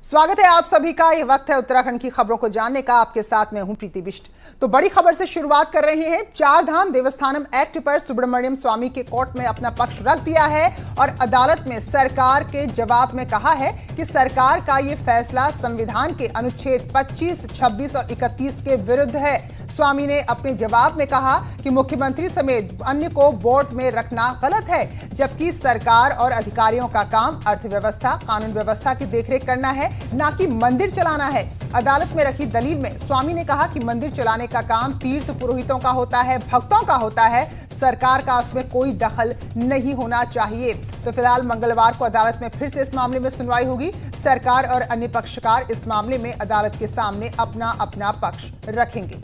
स्वागत है आप सभी का। यह वक्त है उत्तराखंड की खबरों को जानने का। आपके साथ मैं हूं प्रीति बिष्ट। तो बड़ी खबर से शुरुआत कर रहे हैं। चार धाम देवस्थानम एक्ट पर सुब्रमण्यम स्वामी के कोर्ट में अपना पक्ष रख दिया है और अदालत में सरकार के जवाब में कहा है कि सरकार का यह फैसला संविधान के अनुच्छेद 25, 26 और 31 के विरुद्ध है। स्वामी ने अपने जवाब में कहा कि मुख्यमंत्री समेत अन्य को बोर्ड में रखना गलत है, जबकि सरकार और अधिकारियों का काम अर्थव्यवस्था, कानून व्यवस्था की देखरेख करना है, ना कि मंदिर चलाना है। अदालत में रखी दलील में स्वामी ने कहा कि मंदिर चलाने का काम तीर्थ पुरोहितों का होता है, भक्तों का होता है, सरकार का उसमें कोई दखल नहीं होना चाहिए। तो फिलहाल मंगलवार को अदालत में फिर से इस मामले में सुनवाई होगी। सरकार और अन्य पक्षकार इस मामले में अदालत के सामने अपना अपना पक्ष रखेंगे।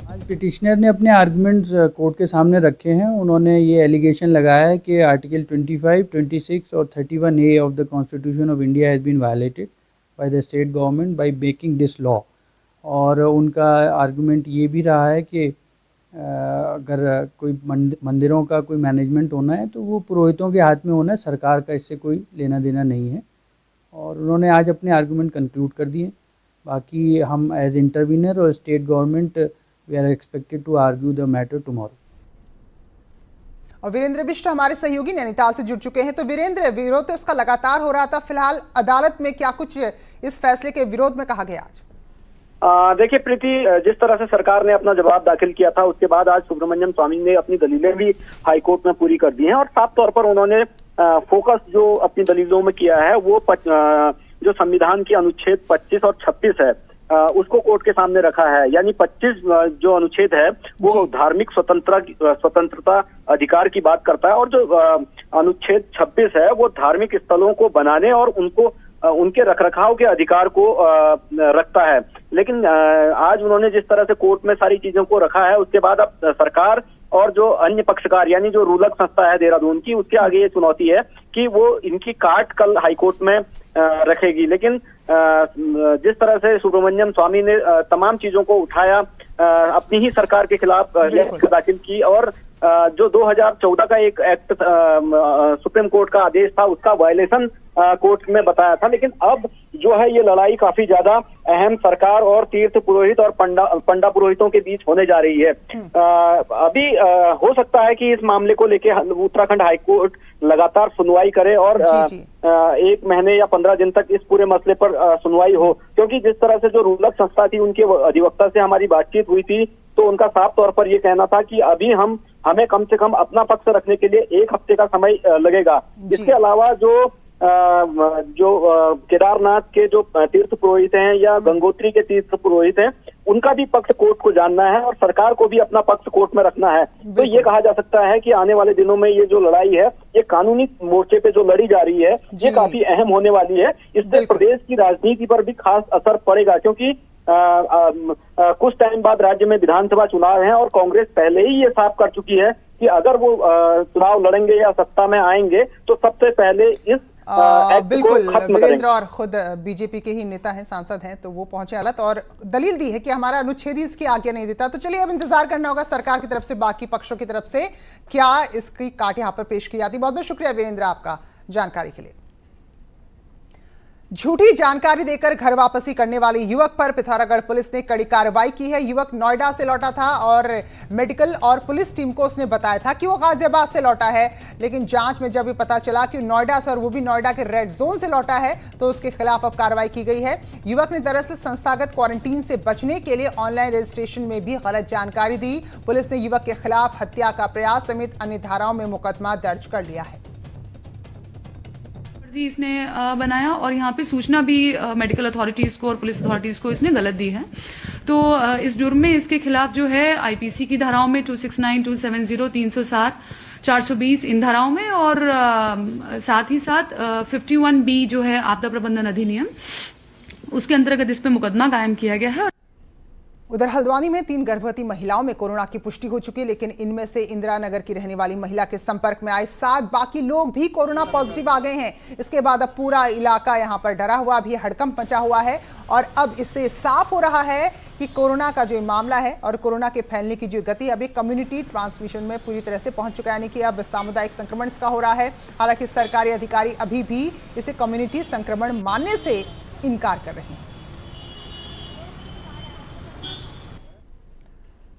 आज पिटिशनर ने अपने आर्गुमेंट्स कोर्ट के सामने रखे हैं। उन्होंने ये एलिगेशन लगाया है कि आर्टिकल 25, 26 और 31A of the constitution of India has been violated by the state government by making this law. और उनका आर्गुमेंट ये भी रहा है कि अगर कोई मंदिरों का कोई मैनेजमेंट होना है तो वो पुरोहितों के हाथ में होना है, सरकार का इससे कोई लेना देना नहीं है। और उन्होंने आज अपने आर्गुमेंट कंक्लूड कर दिए। बाकी हम एज इंटरवीनर और state government we are expected to argue the matter tomorrow। और वीरेंद्र बिष्ट हमारे सहयोगी नैनीताल से जुड़ चुके हैं। तो वीरेंद्र, विरोध तो इसका लगातार हो रहा था, फिलहाल अदालत में क्या कुछ इस फैसले के विरोध में कहा गया आज? देखिए प्रीति, जिस तरह से सरकार ने अपना जवाब दाखिल किया था उसके बाद आज सुब्रमण्यम स्वामी ने अपनी दलीलें भी हाईकोर्ट में पूरी कर दी हैं और साफ तौर पर उन्होंने फोकस जो अपनी दलीलों में किया है वो जो संविधान के अनुच्छेद 25 और 26 है उसको कोर्ट के सामने रखा है। यानी 25 जो अनुच्छेद है वो धार्मिक स्वतंत्रता अधिकार की बात करता है और जो अनुच्छेद 26 है वो धार्मिक स्थलों को बनाने और उनके रखरखाव के अधिकार को रखता है। लेकिन आज उन्होंने जिस तरह से कोर्ट में सारी चीजों को रखा है उसके बाद अब सरकार और जो अन्य पक्षकार यानी जो रूलक संस्था है देहरादून की, उसके आगे ये चुनौती है कि वो इनकी काट कल हाईकोर्ट में रखेगी। लेकिन जिस तरह से सुब्रमण्यम स्वामी ने तमाम चीजों को उठाया, अपनी ही सरकार के खिलाफ दाखिल की और जो 2014 का एक एक्ट सुप्रीम कोर्ट का आदेश था उसका वायलेशन कोर्ट में बताया था। लेकिन अब जो है ये लड़ाई काफी ज्यादा अहम सरकार और तीर्थ पुरोहित और पंडा पुरोहितों के बीच होने जा रही है। अभी हो सकता है कि इस मामले को लेके उत्तराखंड हाईकोर्ट लगातार सुनवाई करे और 1 महीने या 15 दिन तक इस पूरे मसले पर सुनवाई हो, क्योंकि जिस तरह से जो रूलक संस्था थी उनके अधिवक्ता से हमारी बातचीत हुई थी तो उनका साफ तौर पर यह कहना था कि अभी हमें कम से कम अपना पक्ष रखने के लिए 1 हफ्ते का समय लगेगा। इसके अलावा जो केदारनाथ के जो तीर्थ पुरोहित हैं या गंगोत्री के तीर्थ पुरोहित हैं उनका भी पक्ष कोर्ट को जानना है और सरकार को भी अपना पक्ष कोर्ट में रखना है। तो ये कहा जा सकता है कि आने वाले दिनों में ये जो लड़ाई है ये कानूनी मोर्चे पे जो लड़ी जा रही है ये काफी अहम होने वाली है। इससे प्रदेश की राजनीति पर भी खास असर पड़ेगा, क्योंकि कुछ टाइम बाद राज्य में विधानसभा चुनाव है और कांग्रेस पहले ही ये साफ कर चुकी है कि अगर वो चुनाव लड़ेंगे या सत्ता में आएंगे तो सबसे पहले इस बिल्कुल वीरेंद्र और खुद बीजेपी के ही नेता हैं, सांसद हैं, तो वो पहुंचे अदालत और दलील दी है कि हमारा अनुच्छेद ही इसकी आज्ञा नहीं देता। तो चलिए अब इंतजार करना होगा सरकार की तरफ से, बाकी पक्षों की तरफ से क्या इसकी काट यहाँ पर पेश की जाती है। बहुत बहुत शुक्रिया वीरेंद्र आपका जानकारी के लिए। झूठी जानकारी देकर घर वापसी करने वाले युवक पर पिथौरागढ़ पुलिस ने कड़ी कार्रवाई की है। युवक नोएडा से लौटा था और मेडिकल और पुलिस टीम को उसने बताया था कि वो गाजियाबाद से लौटा है, लेकिन जांच में जब ये पता चला कि नोएडा से और वो भी नोएडा के रेड जोन से लौटा है तो उसके खिलाफ अब कार्रवाई की गई है। युवक ने दरअसल संस्थागत क्वारंटीन से बचने के लिए ऑनलाइन रजिस्ट्रेशन में भी गलत जानकारी दी। पुलिस ने युवक के खिलाफ हत्या का प्रयास समेत अन्य धाराओं में मुकदमा दर्ज कर लिया है। इसने बनाया और यहाँ पे सूचना भी मेडिकल अथॉरिटीज़ को और पुलिस अथॉरिटीज़ को इसने गलत दी है। तो इस जुर्म में इसके खिलाफ जो है आईपीसी की धाराओं में 269, 270, 360, 420 इन धाराओं में और साथ ही साथ 51B जो है आपदा प्रबंधन अधिनियम उसके अंतर्गत इस पे मुकदमा कायम किया गया है। उधर हल्द्वानी में 3 गर्भवती महिलाओं में कोरोना की पुष्टि हो चुकी है, लेकिन इनमें से इंदिरा नगर की रहने वाली महिला के संपर्क में आए 7 बाकी लोग भी कोरोना पॉजिटिव आ गए हैं। इसके बाद अब पूरा इलाका यहां पर डरा हुआ भी, हड़कंप मचा हुआ है और अब इससे साफ हो रहा है कि कोरोना का जो मामला है और कोरोना के फैलने की जो गति अभी कम्युनिटी ट्रांसमिशन में पूरी तरह से पहुंच चुका है, यानी कि अब सामुदायिक संक्रमण इसका हो रहा है। हालांकि सरकारी अधिकारी अभी भी इसे कम्युनिटी संक्रमण मानने से इनकार कर रहे हैं।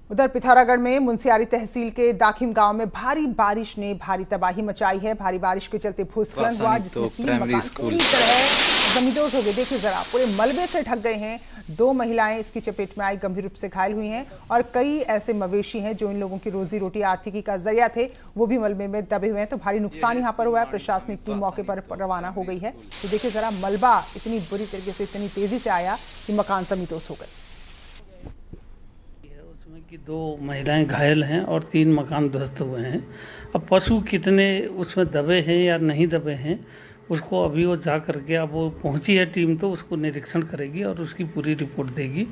उधर पिथौरागढ़ में मुंसियारी तहसील के दाखिम गांव में भारी बारिश ने भारी तबाही मचाई है। भारी बारिश के चलते भूस्खलन हुआ, जिसमें 3 मकान पूरी तरह जमींदोज हो गए। देखिए जरा, पूरे मलबे से ढक गए हैं। 2 महिलाएं इसकी चपेट में आई, गंभीर रूप से घायल हुई हैं और कई ऐसे मवेशी हैं जो इन लोगों की रोजी रोटी आर्थिकी का जरिया थे, वो भी मलबे में दबे हुए हैं। तो भारी नुकसान यहाँ पर हुआ है। प्रशासनिक टीम मौके पर रवाना हो गई है। तो देखिए जरा, मलबा इतनी बुरी तरीके से, इतनी तेजी से आया कि मकान जमींदोज हो गए। कि 2 महिलाएं घायल हैं और 3 मकान ध्वस्त हुए हैं। अब पशु कितने उसमें दबे हैं या नहीं दबे हैं, उसको अभी वो जा करके, अब वो पहुंची है टीम तो उसको निरीक्षण करेगी और उसकी पूरी रिपोर्ट देगी।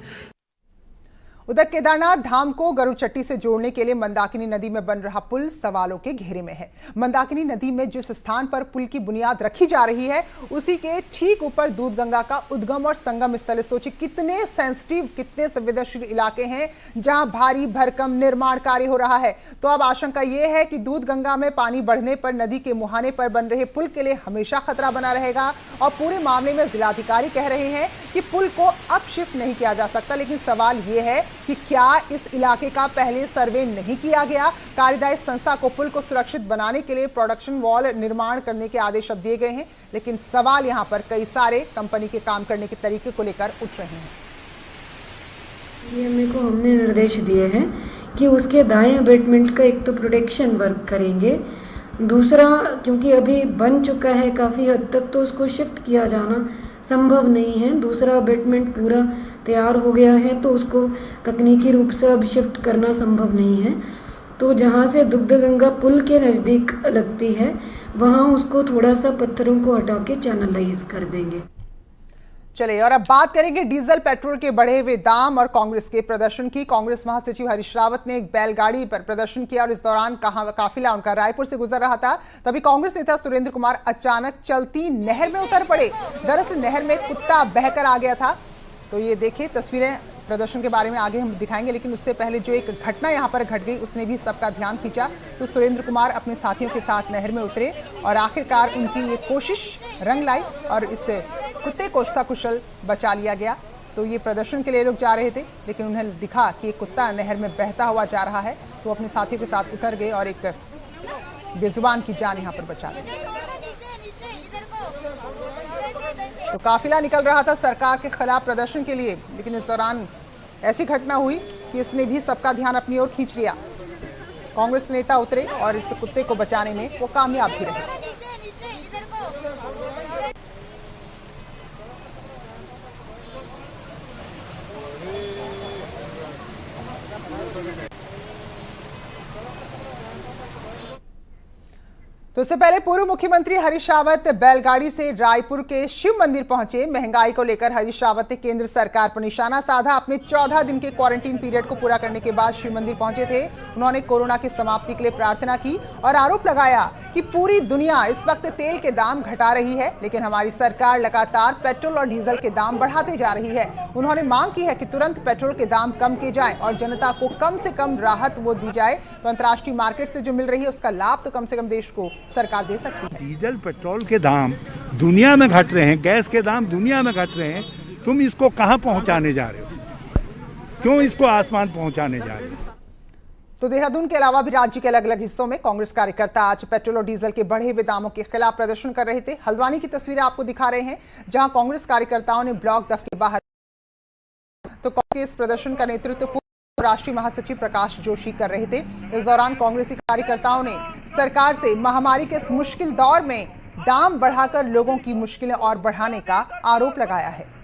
उधर केदारनाथ धाम को गरुड़चट्टी से जोड़ने के लिए मंदाकिनी नदी में बन रहा पुल सवालों के घेरे में है। मंदाकिनी नदी में जिस स्थान पर पुल की बुनियाद रखी जा रही है, उसी के ठीक ऊपर दूधगंगा का उद्गम और संगम स्थल है। सोचिए कितने सेंसिटिव, कितने संवेदनशील इलाके हैं जहां भारी भरकम निर्माण कार्य हो रहा है। तो अब आशंका यह है कि दूधगंगा में पानी बढ़ने पर नदी के मुहाने पर बन रहे पुल के लिए हमेशा खतरा बना रहेगा। और पूरे मामले में जिलाधिकारी कह रहे हैं कि पुल को अब शिफ्ट नहीं किया जा सकता, लेकिन सवाल यह है कि क्या इस इलाके का पहले सर्वे नहीं किया गया। कार्यदायी संस्था को पुल को सुरक्षित बनाने के लिए प्रोडक्शन वॉल निर्माण करने के आदेश अब दिए गए हैं, लेकिन सवाल यहां पर कई सारे कंपनी के काम करने के तरीके को लेकर उठ रहे हैं। डीएमए को हमने निर्देश दिए हैं कि उसके दाएं अबेटमेंट का एक तो प्रोटेक्शन वर्क करेंगे, दूसरा क्योंकि अभी बन चुका है काफ़ी हद तक तो उसको शिफ्ट किया जाना संभव नहीं है। दूसरा अबेटमेंट पूरा तैयार हो गया है तो उसको तकनीकी रूप से अब शिफ्ट करना संभव नहीं है। तो जहाँ से दुग्धगंगा पुल के नज़दीक लगती है वहाँ उसको थोड़ा सा पत्थरों को हटा के चैनलाइज कर देंगे। चलिए और अब बात करेंगे डीजल पेट्रोल के बढ़े हुए दाम और कांग्रेस के प्रदर्शन की। कांग्रेस महासचिव हरीश रावत ने एक बैलगाड़ी पर प्रदर्शन किया और इस दौरान काफिला उनका रायपुर से गुजर रहा था, तभी कांग्रेस नेता सुरेंद्र कुमार अचानक चलती नहर में उतर पड़े। दरअसल नहर में कुत्ता बहकर आ गया था। तो ये देखिए तस्वीरें, प्रदर्शन के बारे में आगे हम दिखाएंगे, लेकिन उससे पहले जो एक घटना यहाँ पर घट गई उसने भी सबका ध्यान खींचा। तो सुरेंद्र कुमार अपने साथियों के साथ नहर में उतरे और आखिरकार उनकी ये कोशिश रंग लाई और इससे कुत्ते को सकुशल बचा लिया गया। तो ये प्रदर्शन के लिए लोग जा रहे थे, लेकिन उन्हें दिखा कि कुत्ता नहर में बहता हुआ जा रहा है, तो अपने साथियों के साथ उतर गए और एक बेजुबान की जान यहाँ पर बचा ली। तो काफिला निकल रहा था सरकार के खिलाफ प्रदर्शन के लिए, लेकिन इस दौरान ऐसी घटना हुई कि इसने भी सबका ध्यान अपनी ओर खींच लिया। कांग्रेस नेता उतरे और इस कुत्ते को बचाने में वो कामयाब भी रहे। तो इससे पहले पूर्व मुख्यमंत्री हरीश रावत बैलगाड़ी से रायपुर के शिव मंदिर पहुंचे। महंगाई को लेकर हरीश रावत ने केंद्र सरकार पर निशाना साधा। अपने 14 दिन के क्वारंटीन पीरियड को पूरा करने के बाद शिव मंदिर पहुंचे थे। उन्होंने कोरोना की समाप्ति के लिए प्रार्थना की और आरोप लगाया कि पूरी दुनिया इस वक्त तेल के दाम घटा रही है, लेकिन हमारी सरकार लगातार पेट्रोल और डीजल के दाम बढ़ाते जा रही है। उन्होंने मांग की है कि तुरंत पेट्रोल के दाम कम किए जाएं और जनता को कम से कम राहत वो दी जाए, तो अंतर्राष्ट्रीय मार्केट से जो मिल रही है उसका लाभ तो कम से कम देश को सरकार दे सकती है। डीजल पेट्रोल के दाम दुनिया में घट रहे हैं, गैस के दाम दुनिया में घट रहे हैं, तुम इसको कहां पहुंचाने जा रहे हो? क्यों इसको आसमान पहुंचाने जा रहे हो? तो देहरादून के अलावा भी राज्य के अलग अलग हिस्सों में कांग्रेस कार्यकर्ता आज पेट्रोल और डीजल के बढ़े हुए दामों के खिलाफ प्रदर्शन कर रहे थे। हल्द्वानी की तस्वीरें आपको दिखा रहे हैं, जहां कांग्रेस कार्यकर्ताओं ने ब्लॉक दफ्तर बाहर। तो कांग्रेस प्रदर्शन का नेतृत्व राष्ट्रीय महासचिव प्रकाश जोशी कर रहे थे। इस दौरान कांग्रेसी कार्यकर्ताओं ने सरकार से महामारी के इस मुश्किल दौर में दाम बढ़ाकर लोगों की मुश्किलें और बढ़ाने का आरोप लगाया है।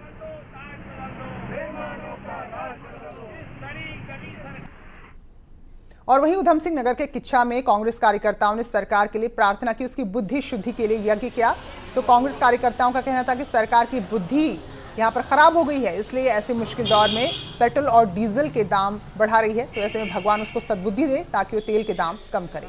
और वहीं उधम सिंह नगर के किच्छा में कांग्रेस कार्यकर्ताओं ने सरकार के लिए प्रार्थना की, उसकी बुद्धि शुद्धि के लिए यज्ञ किया। तो कांग्रेस कार्यकर्ताओं का कहना था कि सरकार की बुद्धि यहाँ पर खराब हो गई है, इसलिए ऐसे मुश्किल दौर में पेट्रोल और डीजल के दाम बढ़ा रही है। तो ऐसे में भगवान उसको सद्बुद्धि दे ताकि वो तेल के दाम कम करे।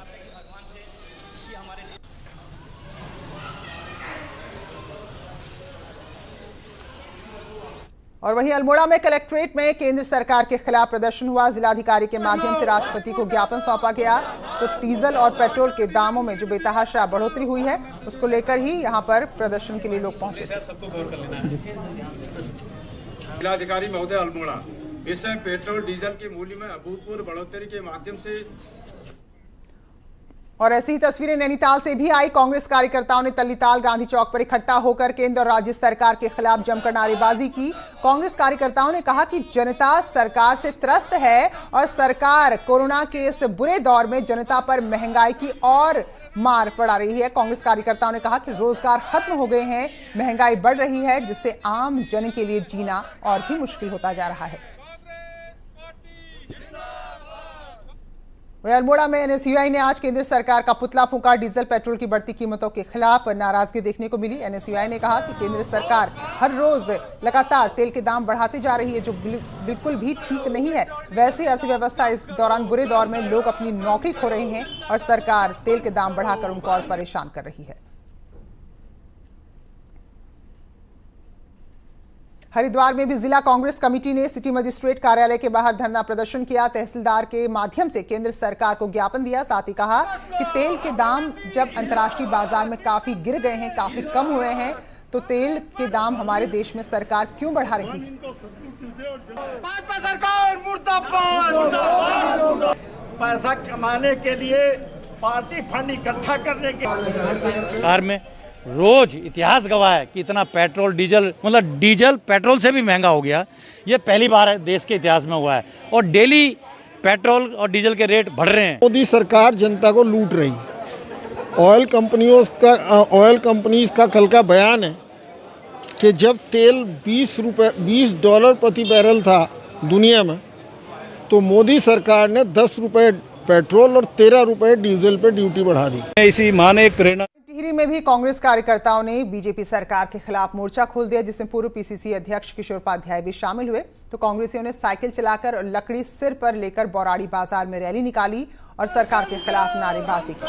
और वहीं अल्मोड़ा में कलेक्ट्रेट में केंद्र सरकार के खिलाफ प्रदर्शन हुआ। जिलाधिकारी के माध्यम से राष्ट्रपति को ज्ञापन सौंपा गया। तो डीजल और पेट्रोल के दामों में जो बेतहाशा बढ़ोतरी हुई है उसको लेकर ही यहां पर प्रदर्शन के लिए लोग पहुंचे थे। जिलाधिकारी महोदय अल्मोड़ा, इस समय पेट्रोल डीजल के मूल्य में अभूतपूर्व बढ़ोतरी के माध्यम से और ऐसी ही तस्वीरें नैनीताल से भी आई। कांग्रेस कार्यकर्ताओं ने तल्लीताल गांधी चौक पर इकट्ठा होकर केंद्र और राज्य सरकार के खिलाफ जमकर नारेबाजी की। कांग्रेस कार्यकर्ताओं ने कहा कि जनता सरकार से त्रस्त है और सरकार कोरोना के इस बुरे दौर में जनता पर महंगाई की और मार पड़ा रही है। कांग्रेस कार्यकर्ताओं ने कहा कि रोजगार खत्म हो गए हैं, महंगाई बढ़ रही है, जिससे आम जन के लिए जीना और भी मुश्किल होता जा रहा है। अल्मोड़ा में एनएसयूआई ने आज केंद्र सरकार का पुतला फूंका। डीजल पेट्रोल की बढ़ती कीमतों के खिलाफ नाराजगी देखने को मिली। एनएसयूआई ने कहा कि केंद्र सरकार हर रोज लगातार तेल के दाम बढ़ाती जा रही है, जो बिल्कुल भी ठीक नहीं है। वैसे अर्थव्यवस्था इस दौरान बुरे दौर में लोग अपनी नौकरी खो रहे हैं और सरकार तेल के दाम बढ़ाकर उनको और परेशान कर रही है। हरिद्वार में भी जिला कांग्रेस कमेटी ने सिटी मजिस्ट्रेट कार्यालय के बाहर धरना प्रदर्शन किया। तहसीलदार के माध्यम से केंद्र सरकार को ज्ञापन दिया। साथ ही कहा कि तेल के दाम जब अंतर्राष्ट्रीय बाजार में काफी गिर गए हैं, काफी कम हुए हैं, तो तेल के दाम हमारे देश में सरकार क्यों बढ़ा रही है। भाजपा सरकार मुर्दाबाद। पैसा कमाने के लिए, पार्टी फंड इकट्ठा करने के कार में रोज इतिहास गवाह है कि इतना पेट्रोल डीजल, मतलब डीजल पेट्रोल से भी महंगा हो गया। ये पहली बार है देश के इतिहास में हुआ है और डेली पेट्रोल और डीजल के रेट बढ़ रहे हैं। मोदी सरकार जनता को लूट रही। ऑयल कंपनीज का कल का बयान है कि जब तेल $20 प्रति बैरल था दुनिया में, तो मोदी सरकार ने ₹10 पेट्रोल और ₹13 डीजल पे ड्यूटी बढ़ा दी। इसी माने एक प्रेरणा। टिहरी में भी कांग्रेस कार्यकर्ताओं ने बीजेपी सरकार के खिलाफ मोर्चा खोल दिया, जिसमें पूर्व पीसीसी अध्यक्ष किशोर उपाध्याय भी शामिल हुए। तो कांग्रेसियों ने साइकिल चलाकर और लकड़ी सिर पर लेकर बौराड़ी बाजार में रैली निकाली और सरकार के खिलाफ नारेबाजी की।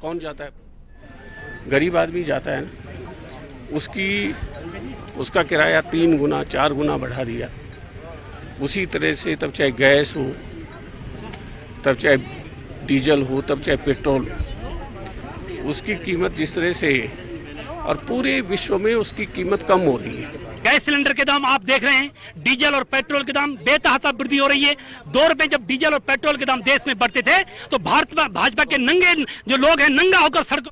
कौन जाता है? गरीब आदमी जाता है ना, उसका किराया 3 गुना 4 गुना बढ़ा दिया। उसी तरह से तब चाहे गैस हो, तब चाहे डीजल हो, तब चाहे पेट्रोल, उसकी कीमत जिस तरह से और पूरे विश्व में उसकी कीमत कम हो रही है। गैस सिलेंडर के दाम आप देख रहे हैं, डीजल और पेट्रोल के दाम बेतहाशा वृद्धि हो रही है। 2 रुपए जब डीजल और पेट्रोल के दाम देश में बढ़ते थे तो भाजपा के नंगे जो लोग हैं नंगा होकर सड़क।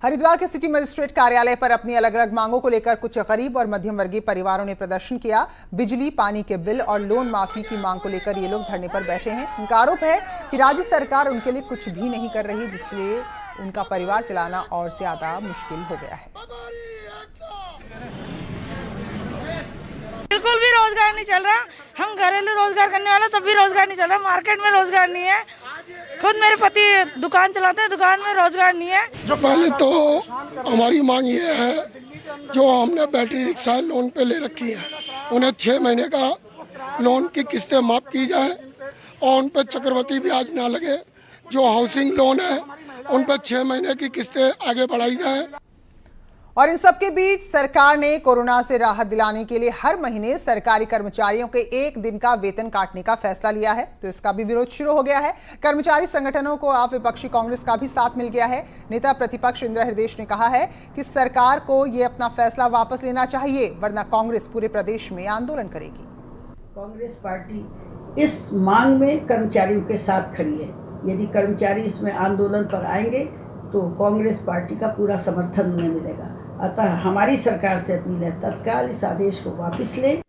हरिद्वार के सिटी मजिस्ट्रेट कार्यालय पर अपनी अलग अलग मांगों को लेकर कुछ गरीब और मध्यम वर्गीय परिवारों ने प्रदर्शन किया। बिजली, पानी के बिल और लोन माफी की मांग को लेकर ये लोग धरने पर बैठे हैं। उनका आरोप है कि राज्य सरकार उनके लिए कुछ भी नहीं कर रही, जिसलिए उनका परिवार चलाना और ज्यादा मुश्किल हो गया है। बिल्कुल भी रोजगार नहीं चल रहा। हम घरेलू रोजगार करने वाले तब भी रोजगार नहीं चल रहा। मार्केट में रोजगार नहीं है। खुद मेरे पति दुकान चलाते हैं, दुकान में रोजगार नहीं है। जो पहले तो हमारी मांग ये है, जो हमने बैटरी रिक्शा लोन पे ले रखी है, उन्हें 6 महीने का लोन की किस्तें माफ की जाए और उन पर चक्रवृद्धि ब्याज ना लगे। जो हाउसिंग लोन है उन पर 6 महीने की किस्तें आगे बढ़ाई जाए। और इन सबके बीच सरकार ने कोरोना से राहत दिलाने के लिए हर महीने सरकारी कर्मचारियों के 1 दिन का वेतन काटने का फैसला लिया है। तो इसका भी विरोध शुरू हो गया है। कर्मचारी संगठनों को आप विपक्षी कांग्रेस का भी साथ मिल गया है। नेता प्रतिपक्ष इंदिरा हृदयेश ने कहा है कि सरकार को ये अपना फैसला वापस लेना चाहिए, वरना कांग्रेस पूरे प्रदेश में आंदोलन करेगी। कांग्रेस पार्टी इस मांग में कर्मचारियों के साथ खड़ी है। यदि कर्मचारी इसमें आंदोलन पर आएंगे तो कांग्रेस पार्टी का पूरा समर्थन उन्हें मिलेगा। अतः हमारी सरकार से अपील है, तत्काल इस आदेश को वापस लें।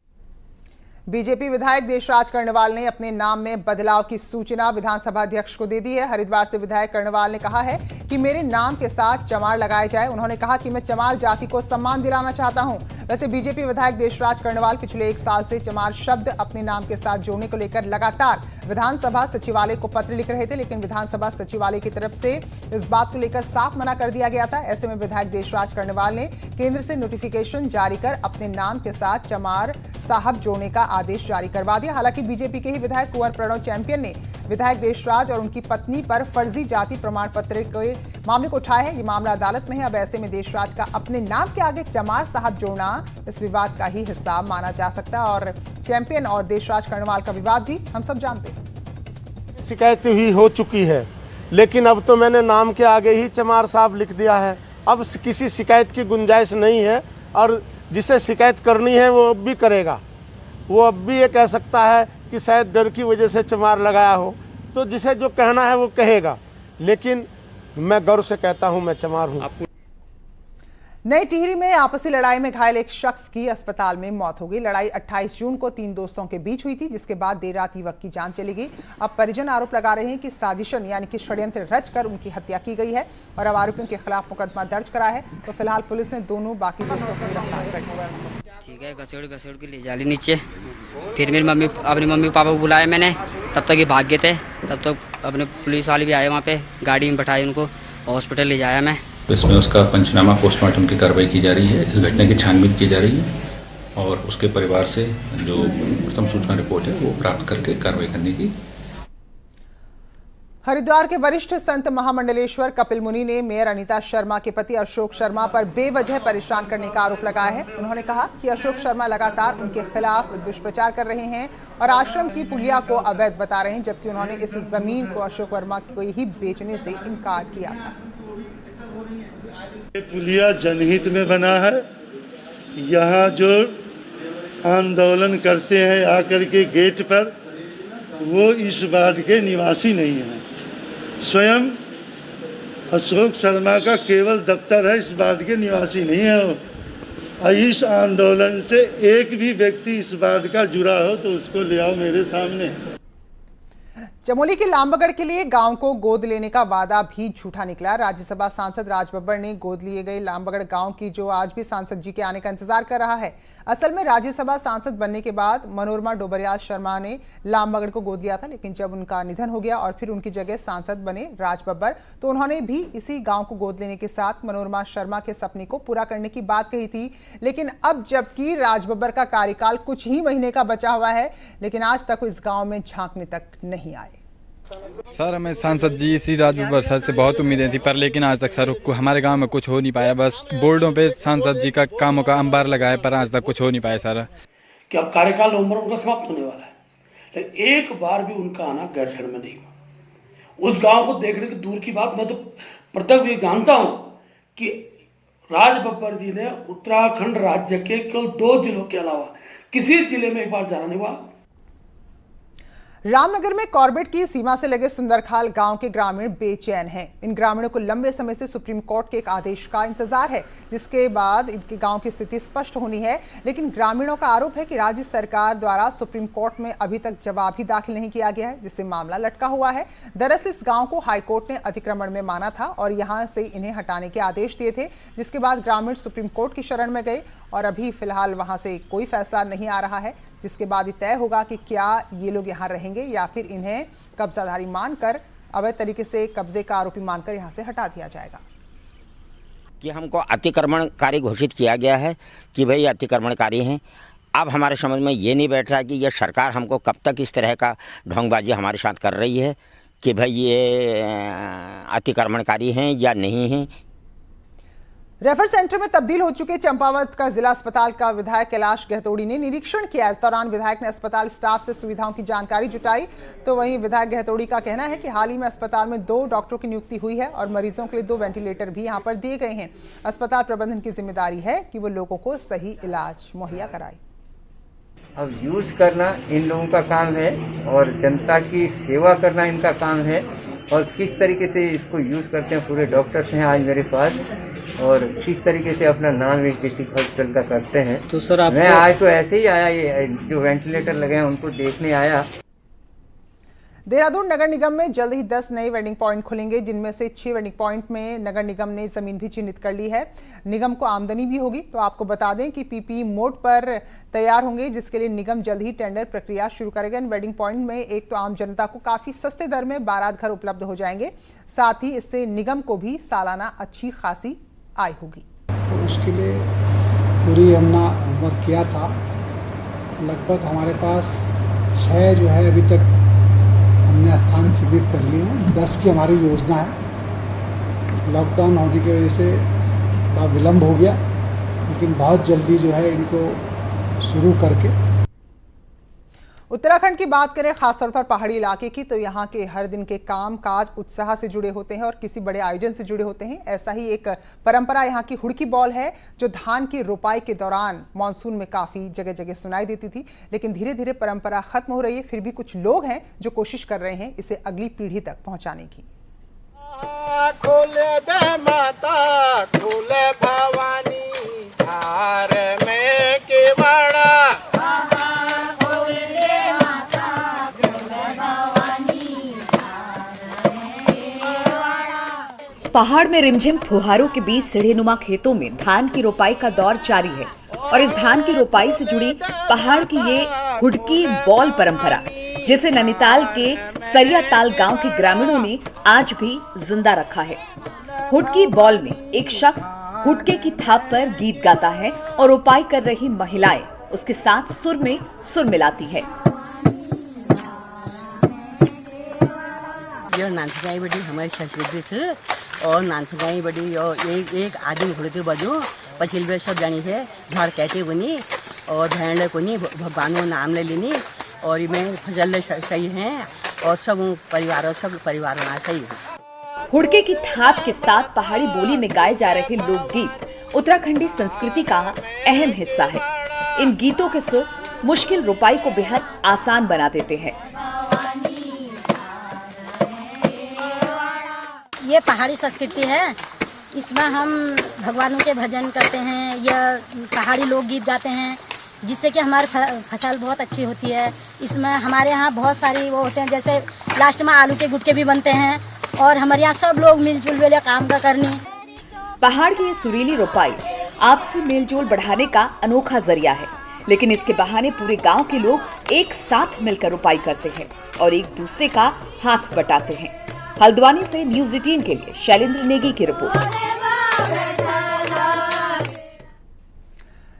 बीजेपी विधायक देशराज कर्णवाल ने अपने नाम में बदलाव की सूचना विधानसभा अध्यक्ष को दे दी है। हरिद्वार से विधायक कर्णवाल ने कहा है कि मेरे नाम के साथ चमार लगाया जाए। उन्होंने कहा कि मैं चमार जाति को सम्मान दिलाना चाहता हूं। वैसे बीजेपी विधायक देशराज कर्णवाल पिछले 1 साल से चमार शब्द अपने नाम के साथ जोड़ने को लेकर लगातार विधानसभा सचिवालय को पत्र लिख रहे थे, लेकिन विधानसभा सचिवालय की तरफ से इस बात को लेकर साफ मना कर दिया गया था। ऐसे में विधायक देशराज कर्णवाल ने केंद्र से नोटिफिकेशन जारी कर अपने नाम के साथ चमार साहब जोड़ने का आदेश जारी करवा दिया। हालांकि बीजेपी के ही विधायक कुंवर प्रणव चैंपियन ने विधायक देशराज और उनकी पत्नी पर फर्जी जाति प्रमाण पत्र के मामले को उठाया है। ये मामला अदालत में है। अब ऐसे में देशराज का अपने नाम के आगे चमार साहब जोड़ना इस विवाद का ही हिस्सा माना जा सकता है और चैंपियन और देशराज कर्णवाल का विवाद भी हम सब जानते हैं। शिकायत ही हो चुकी है, लेकिन अब तो मैंने नाम के आगे ही चमार साहब लिख दिया है। अब किसी शिकायत की गुंजाइश नहीं है और जिसे शिकायत करनी है वो अब भी करेगा। वो अब भी ये कह सकता है कि शायद डर की वजह से चमार लगाया हो, तो जिसे जो कहना है वो कहेगा, लेकिन मैं गर्व से कहता हूं मैं चमार हूं। नई टिहरी में आपसी लड़ाई में घायल एक शख्स की अस्पताल में मौत हो गई। लड़ाई 28 जून को 3 दोस्तों के बीच हुई थी, जिसके बाद देर रात युवक की जान चली गई। अब परिजन आरोप लगा रहे हैं कि साजिशन यानी कि षड्यंत्र रचकर उनकी हत्या की गई है और अब आरोपियों के खिलाफ मुकदमा दर्ज करा है। तो फिलहाल पुलिस ने दोनों बाकी दोस्तों को गिरफ्तार कर लिया। ठीक है, घसीट के ले जा ली नीचे। फिर मेरी अपनी मम्मी पापा को बुलाया मैंने, तब तक ये भाग गए थे। तब तक अपने पुलिस वाले भी आए, वहाँ पे गाड़ी में बैठाए उनको, हॉस्पिटल ले जाया मैं। इसमें उसका पंचनामा पोस्टमार्टम की कार्रवाई की जा रही है। इस घटना की छानबीन की जा रही है और उसके परिवार से जो प्रथम सूचना रिपोर्ट है वो प्राप्त करके कार्रवाई करने की। हरिद्वार के वरिष्ठ संत महामंडलेश्वर कपिल मुनि ने मेयर अनीता शर्मा के पति अशोक शर्मा पर बेवजह परेशान करने का आरोप लगाया है। उन्होंने कहा कि अशोक शर्मा लगातार उनके खिलाफ दुष्प्रचार कर रहे हैं और आश्रम की पुलिया को अवैध बता रहे हैं, जबकि उन्होंने इस जमीन को अशोक वर्मा को ही बेचने से इनकार किया था। पुलिया जनहित में बना है। यहाँ जो आंदोलन करते हैं आकर के गेट पर, वो इस वार्ड के निवासी नहीं हैं। स्वयं अशोक शर्मा का केवल दफ्तर है, इस वार्ड के निवासी नहीं है। और इस आंदोलन से एक भी व्यक्ति इस वार्ड का जुड़ा हो तो उसको ले आओ मेरे सामने। चमोली के लामबगड़ के लिए गांव को गोद लेने का वादा भी झूठा निकला। राज्यसभा सांसद राज बब्बर ने गोद लिए गए लामबगड़ गांव की जो आज भी सांसद जी के आने का इंतजार कर रहा है। असल में राज्यसभा सांसद बनने के बाद मनोरमा डोबरियाल शर्मा ने लामबगड़ को गोद लिया था, लेकिन जब उनका निधन हो गया और फिर उनकी जगह सांसद बने राज बब्बर, तो उन्होंने भी इसी गाँव को गोद लेने के साथ मनोरमा शर्मा के सपने को पूरा करने की बात कही थी। लेकिन अब जबकि राज बब्बर का कार्यकाल कुछ ही महीने का बचा हुआ है, लेकिन आज तक इस गाँव में झांकने तक नहीं आए। सर, हमें सांसद जी श्री राज बब्बर सर से बहुत उम्मीदें थी, पर लेकिन आज तक सर को हमारे गांव में कुछ हो नहीं पाया। बस बोर्डों पे सांसद जी का कामों का अंबार लगाए, पर आज तक कुछ हो नहीं पाया सर। कि अब कार्यकाल नवंबर उनका समाप्त होने वाला है, लेकिन एक बार भी उनका आना गैरसैंण में नहीं हुआ। उस गांव को देखने की दूर की बात, मैं तो प्रत्यक्ष भी जानता हूं कि राज बब्बर जी ने उत्तराखंड राज्य के केवल 2 जिलों के अलावा किसी जिले में एक बार जाना नहीं हुआ। रामनगर में कॉर्बेट की सीमा से लगे सुंदरखाल गांव के ग्रामीण बेचैन हैं। इन ग्रामीणों को लंबे समय से सुप्रीम कोर्ट के एक आदेश का इंतजार है, जिसके बाद इनके गांव की स्थिति स्पष्ट होनी है। लेकिन ग्रामीणों का आरोप है कि राज्य सरकार द्वारा सुप्रीम कोर्ट में अभी तक जवाब ही दाखिल नहीं किया गया है, जिससे मामला लटका हुआ है। दरअसल इस गाँव को हाईकोर्ट ने अतिक्रमण में माना था और यहाँ से इन्हें हटाने के आदेश दिए थे, जिसके बाद ग्रामीण सुप्रीम कोर्ट की शरण में गए और अभी फिलहाल वहां से कोई फैसला नहीं आ रहा है, जिसके बाद ही तय होगा कि क्या ये लोग यहाँ रहेंगे या फिर इन्हें कब्जाधारी मानकर अवैध तरीके से कब्जे का आरोपी मानकर यहाँ से हटा दिया जाएगा। कि हमको अतिक्रमणकारी घोषित किया गया है कि भाई अतिक्रमणकारी हैं। अब हमारे समझ में ये नहीं बैठ रहा कि ये सरकार हमको कब तक इस तरह का ढोंगबाजी हमारे साथ कर रही है कि भाई ये अतिक्रमणकारी हैं या नहीं हैं। रेफर सेंटर में तब्दील हो चुके चंपावत का जिला अस्पताल का विधायक कैलाश गहतोड़ी ने निरीक्षण किया। इस दौरान विधायक ने अस्पताल स्टाफ से सुविधाओं की जानकारी जुटाई। तो वहीं विधायक गहतोड़ी का कहना है कि हाल ही में अस्पताल में 2 डॉक्टरों की नियुक्ति हुई है और मरीजों के लिए 2 वेंटिलेटर भी यहां पर दिए गए हैं। अस्पताल प्रबंधन की जिम्मेदारी है कि वो लोगों को सही इलाज मुहैया कराए। अब यूज करना इन लोगों का काम है और जनता की सेवा करना इनका काम है, और किस तरीके से इसको यूज करते हैं पूरे डॉक्टर्स हैं आज मेरे पास। और किस तरीके से अपना नाम इस डिस्ट्रिक्ट हॉस्पिटल का करते हैं। तो सर मैं आज तो ऐसे ही आया, ये जो वेंटिलेटर लगे हैं उनको देखने आया। देहरादून नगर निगम में जल्द ही 10 नए वेंडिंग पॉइंट खुलेंगे, जिनमें से 6 वेंडिंग पॉइंट में नगर निगम ने जमीन भी चिन्हित कर ली है। निगम को आमदनी भी होगी। तो आपको बता दें कि पीपी मोड पर तैयार होंगे, जिसके लिए निगम जल्द ही टेंडर प्रक्रिया शुरू करेगा। इन वेंडिंग पॉइंट में एक तो आम जनता को काफी सस्ते दर में बारात घर उपलब्ध हो जाएंगे, साथ ही इससे निगम को भी सालाना अच्छी खासी आय होगी। तो उसके लिए पूरी हमने वर्क किया था। लगभग हमारे पास 6 जो है अभी तक हमने स्थान चिन्हित कर लिए हैं। 10 की हमारी योजना है। लॉकडाउन होने की वजह से थोड़ा विलम्ब हो गया, लेकिन बहुत जल्दी जो है इनको शुरू करके। उत्तराखंड की बात करें, खासतौर पर पहाड़ी इलाके की, तो यहाँ के हर दिन के काम काज उत्साह से जुड़े होते हैं और किसी बड़े आयोजन से जुड़े होते हैं। ऐसा ही एक परंपरा यहाँ की हुड़की बॉल है, जो धान की रोपाई के दौरान मानसून में काफी जगह जगह सुनाई देती थी, लेकिन धीरे धीरे परंपरा खत्म हो रही है। फिर भी कुछ लोग हैं जो कोशिश कर रहे हैं इसे अगली पीढ़ी तक पहुंचाने की। खोले दे माता, खोले भवानी, धार में केवड़ा। पहाड़ में रिमझिम फुहारों के बीच सीढ़ीनुमा खेतों में धान की रोपाई का दौर जारी है और इस धान की रोपाई से जुड़ी पहाड़ की ये हुड़की बॉल परंपरा, जिसे नैनीताल के सरियाताल गांव के ग्रामीणों ने आज भी जिंदा रखा है। हुड़की बॉल में एक शख्स हुड़के की थाप पर गीत गाता है और रोपाई कर रही महिलाएं उसके साथ सुर में सुर मिलाती है। यो नाचगाई बड़ी हमारी संस्कृति है और नाचगाई बड़ी और एक आदमी हुड़के बजो पछिल सब जानी है झाड़ कहते बनी और भेड़ को नहीं भगवान नाम ले लेनी और में फसल सही है और सब परिवार सही है। हुड़के की थाप के साथ पहाड़ी बोली में गाए जा रहे लोकगीत उत्तराखंडी संस्कृति का अहम हिस्सा है। इन गीतों के सुर मुश्किल रोपाई को बेहद आसान बना देते हैं। ये पहाड़ी संस्कृति है, इसमें हम भगवानों के भजन करते हैं या पहाड़ी लोकगीत गाते हैं, जिससे कि हमारी फसल बहुत अच्छी होती है। इसमें हमारे यहाँ बहुत सारी वो होते हैं, जैसे लास्ट में आलू के गुटके भी बनते हैं और हमारे यहाँ सब लोग मिलजुल वेले काम का करनी। पहाड़ की ये सुरीली रोपाई आपसी मेलजोल बढ़ाने का अनोखा जरिया है, लेकिन इसके बहाने पूरे गांव के लोग एक साथ मिलकर रोपाई करते हैं और एक दूसरे का हाथ बटाते हैं। हल्द्वानी से न्यूज़ 18 के लिए शैलेंद्र नेगी की रिपोर्ट।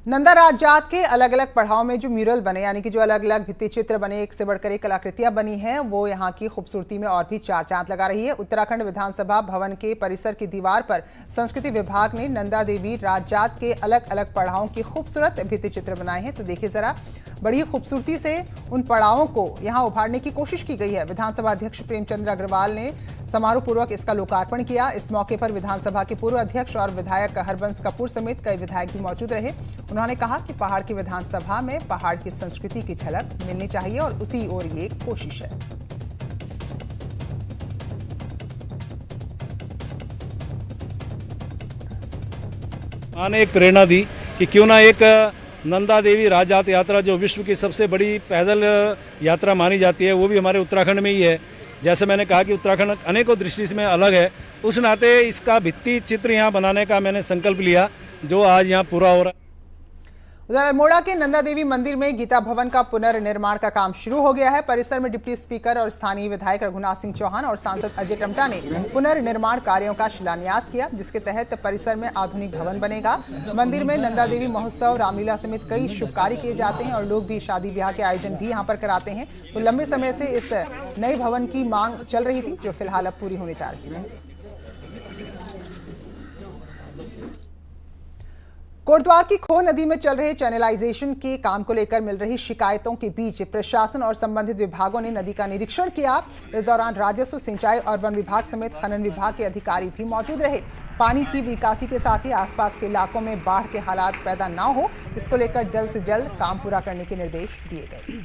नंदा राज जात के अलग अलग पड़ाव में जो म्यूरल बने, यानी कि जो अलग अलग भित्ति चित्र बने, एक से बढ़कर एक कलाकृतियां बनी हैं, वो यहाँ की खूबसूरती में और भी चार चांद लगा रही है। उत्तराखंड विधानसभा भवन के परिसर की दीवार पर संस्कृति विभाग ने नंदा देवी राज जात के अलग अलग पड़ावों की खूबसूरत भित्ति चित्र बनाए हैं। तो देखिए जरा, बड़ी खूबसूरती से उन पड़ावों को यहाँ उभारने की कोशिश की गई है। विधानसभा अध्यक्ष प्रेमचंद्र अग्रवाल ने समारोह पूर्वक इसका लोकार्पण किया। इस मौके पर विधानसभा के पूर्व अध्यक्ष और विधायक हरबंस कपूर समेत कई विधायक भी मौजूद रहे। उन्होंने कहा कि पहाड़ की विधानसभा में पहाड़ की संस्कृति की झलक मिलनी चाहिए और उसी ओर ये कोशिश है। मैंने एक प्रेरणा दी कि क्यों ना एक नंदा देवी राज जात यात्रा, जो विश्व की सबसे बड़ी पैदल यात्रा मानी जाती है, वो भी हमारे उत्तराखंड में ही है। जैसे मैंने कहा कि उत्तराखंड अनेकों दृष्टि से अलग है, उस नाते इसका भित्ति चित्र यहाँ बनाने का मैंने संकल्प लिया, जो आज यहाँ पूरा हो रहा है। उधर अल्मोड़ा के नंदा देवी मंदिर में गीता भवन का पुनर्निर्माण का काम शुरू हो गया है। परिसर में डिप्टी स्पीकर और स्थानीय विधायक रघुनाथ सिंह चौहान और सांसद अजय टम्टा ने पुनर्निर्माण कार्यों का शिलान्यास किया, जिसके तहत परिसर में आधुनिक भवन बनेगा। मंदिर में नंदा देवी महोत्सव, रामलीला समेत कई शुभ कार्य किए जाते हैं और लोग भी शादी ब्याह के आयोजन भी यहाँ पर कराते हैं। तो लंबे समय से इस नए भवन की मांग चल रही थी, जो फिलहाल अब पूरी होने जा रही है। कोटद्वार की खो नदी में चल रहे चैनलाइजेशन के काम को लेकर मिल रही शिकायतों के बीच प्रशासन और संबंधित विभागों ने नदी का निरीक्षण किया। इस दौरान राजस्व, सिंचाई और वन विभाग समेत खनन विभाग के अधिकारी भी मौजूद रहे। पानी की निकासी के साथ ही आसपास के इलाकों में बाढ़ के हालात पैदा न हो, इसको लेकर जल्द से जल्द काम पूरा करने के निर्देश दिए गए।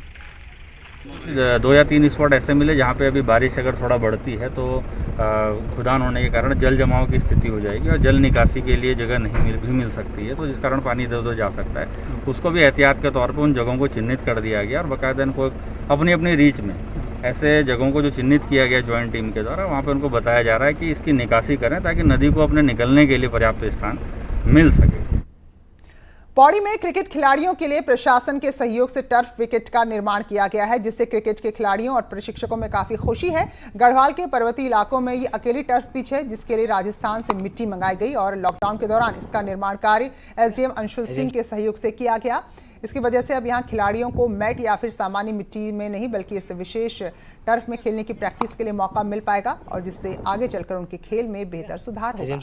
2 या 3 स्पॉट ऐसे मिले जहाँ पे अभी बारिश अगर थोड़ा बढ़ती है तो खुदान होने के कारण जल जमाव की स्थिति हो जाएगी और जल निकासी के लिए जगह नहीं मिल सकती है, तो जिस कारण पानी इधर उधर जा सकता है। उसको भी एहतियात के तौर पर उन जगहों को चिन्हित कर दिया गया और बाकायदा इनको अपनी अपनी रीच में ऐसे जगहों को जो चिन्हित किया गया ज्वाइंट टीम के द्वारा, वहाँ पर उनको बताया जा रहा है कि इसकी निकासी करें ताकि नदी को अपने निकलने के लिए पर्याप्त स्थान मिल सके। पौड़ी में क्रिकेट खिलाड़ियों के लिए प्रशासन के सहयोग से टर्फ विकेट का निर्माण किया गया है, जिससे क्रिकेट के खिलाड़ियों और प्रशिक्षकों में काफी खुशी है। गढ़वाल के पर्वतीय इलाकों में ये अकेली टर्फ पिच है जिसके लिए राजस्थान से मिट्टी मंगाई गई और लॉकडाउन के दौरान इसका निर्माण कार्य एसडीएम अंशुल सिंह के सहयोग से किया गया। इसकी वजह से अब यहाँ खिलाड़ियों को मैट या फिर सामान्य मिट्टी में नहीं बल्कि इस विशेष टर्फ में खेलने की प्रैक्टिस के लिए मौका मिल पाएगा और जिससे आगे चलकर उनके खेल में बेहतर सुधार होगा।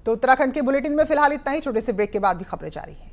तो उत्तराखंड के बुलेटिन में फिलहाल इतना ही। छोटे से ब्रेक के बाद भी खबरें जारी हैं।